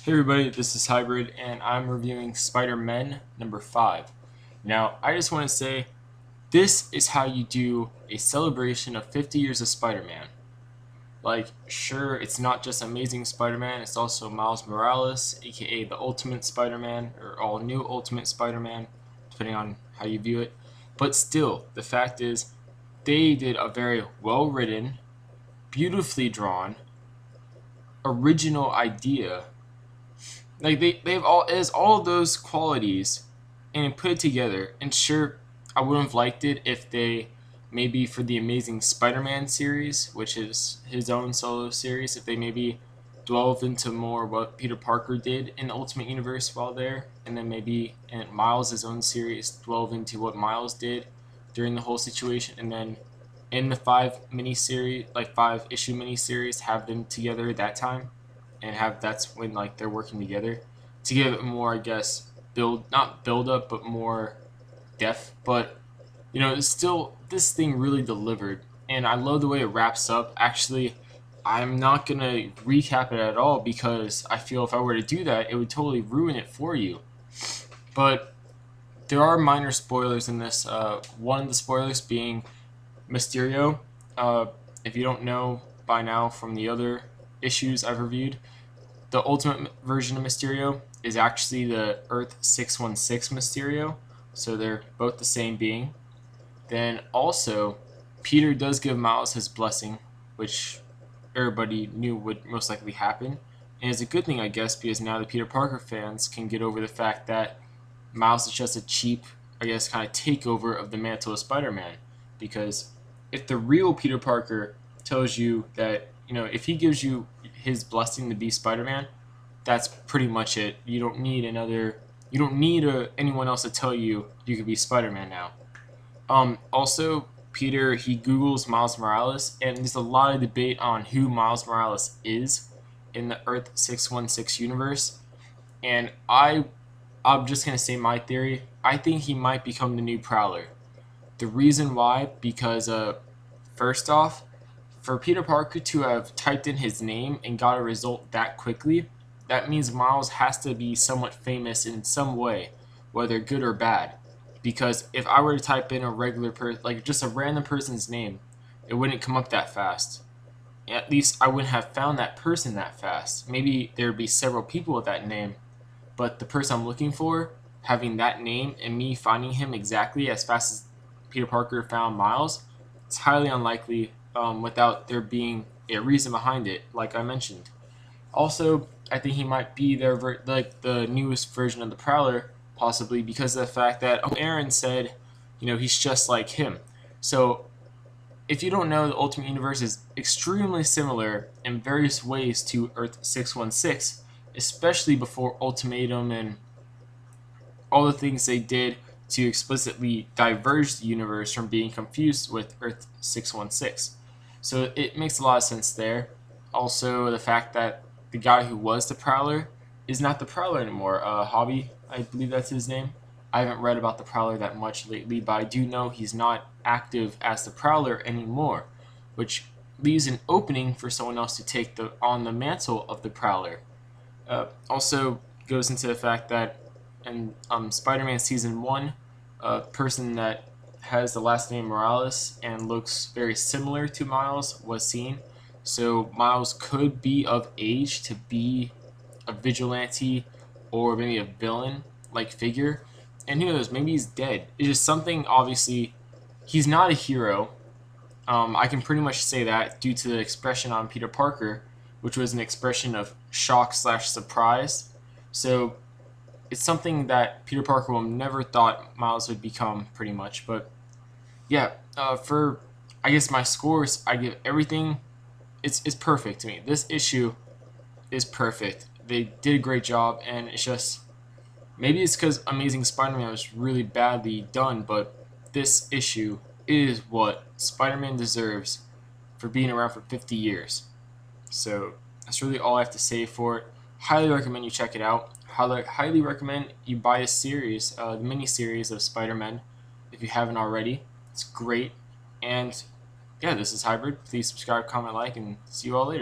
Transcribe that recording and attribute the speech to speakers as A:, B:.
A: Hey everybody, this is Hybrid, and I'm reviewing Spider-Man number 5. Now, I just want to say, this is how you do a celebration of 50 years of Spider-Man. Like, sure, it's not just Amazing Spider-Man, it's also Miles Morales, aka the Ultimate Spider-Man, or All New Ultimate Spider-Man, depending on how you view it. But still, the fact is, they did a very well-written, beautifully drawn, original idea. Like they've all it has all of those qualities and put it together. And sure, I would have liked it if they maybe for the Amazing Spider-Man series, which is his own solo series, if they maybe delved into more what Peter Parker did in the Ultimate Universe while there, and then maybe in Miles' own series delve into what Miles did during the whole situation, and then in the 5 miniseries, like 5 issue miniseries, have them together at that time and have that's when like they're working together to give it more, I guess, not build up, but more depth. But it's still this thing really delivered, and I love the way it wraps up. Actually, I'm not gonna recap it at all because I feel if I were to do that, it would totally ruin it for you. But there are minor spoilers in this. One of the spoilers being Mysterio. Uh, if you don't know by now from the other issues I've reviewed, the ultimate version of Mysterio is actually the Earth 616 Mysterio, so they're both the same being. Then also, Peter does give Miles his blessing, which everybody knew would most likely happen. And it's a good thing, I guess, because now the Peter Parker fans can get over the fact that Miles is just a cheap, I guess, kind of takeover of the mantle of Spider-Man. Because if the real Peter Parker tells you that, if he gives you his blessing to be Spider-Man, that's pretty much it. You don't need anyone else to tell you you could be Spider-Man now. Also, Peter he Googles Miles Morales, and there's a lot of debate on who Miles Morales is in the Earth 616 universe. And I'm just gonna say my theory. I think he might become the new Prowler. The reason why, because first off, for Peter Parker to have typed in his name and got a result that quickly, that means Miles has to be somewhat famous in some way, whether good or bad. Because if I were to type in a regular person, like just a random person's name, it wouldn't come up that fast. At least I wouldn't have found that person that fast. Maybe there would be several people with that name, but the person I'm looking for, having that name and me finding him exactly as fast as Peter Parker found Miles, it's highly unlikely without there being a reason behind it, like I mentioned. Also, I think he might be like the newest version of the Prowler, possibly because of the fact that Aaron said, he's just like him. So, if you don't know, the Ultimate Universe is extremely similar in various ways to Earth 616, especially before Ultimatum and all the things they did to explicitly diverge the universe from being confused with Earth 616. So it makes a lot of sense there. Also, the fact that the guy who was the Prowler is not the Prowler anymore. Hobby, I believe that's his name. I haven't read about the Prowler that much lately, but I do know he's not active as the Prowler anymore, which leaves an opening for someone else to take on the mantle of the Prowler. Also goes into the fact that in Spider-Man Season 1, a person that has the last name Morales and looks very similar to Miles was seen. So Miles could be of age to be a vigilante or maybe a villain like figure. And who knows, maybe he's dead. It's just something, obviously, he's not a hero. I can pretty much say that due to the expression on Peter Parker, which was an expression of shock/surprise. So it's something that Peter Parker will never thought Miles would become, pretty much. But yeah, for I guess my scores, I give everything. It's perfect to me. This issue is perfect. They did a great job, and it's just maybe it's because Amazing Spider-Man was really badly done, but this issue is what Spider-Man deserves for being around for 50 years. So that's really all I have to say for it. Highly recommend you check it out. Highly recommend you buy a series, the mini series of Spider-Man, if you haven't already. It's great. And yeah, this is Hybrid. Please subscribe, comment, like, and see you all later.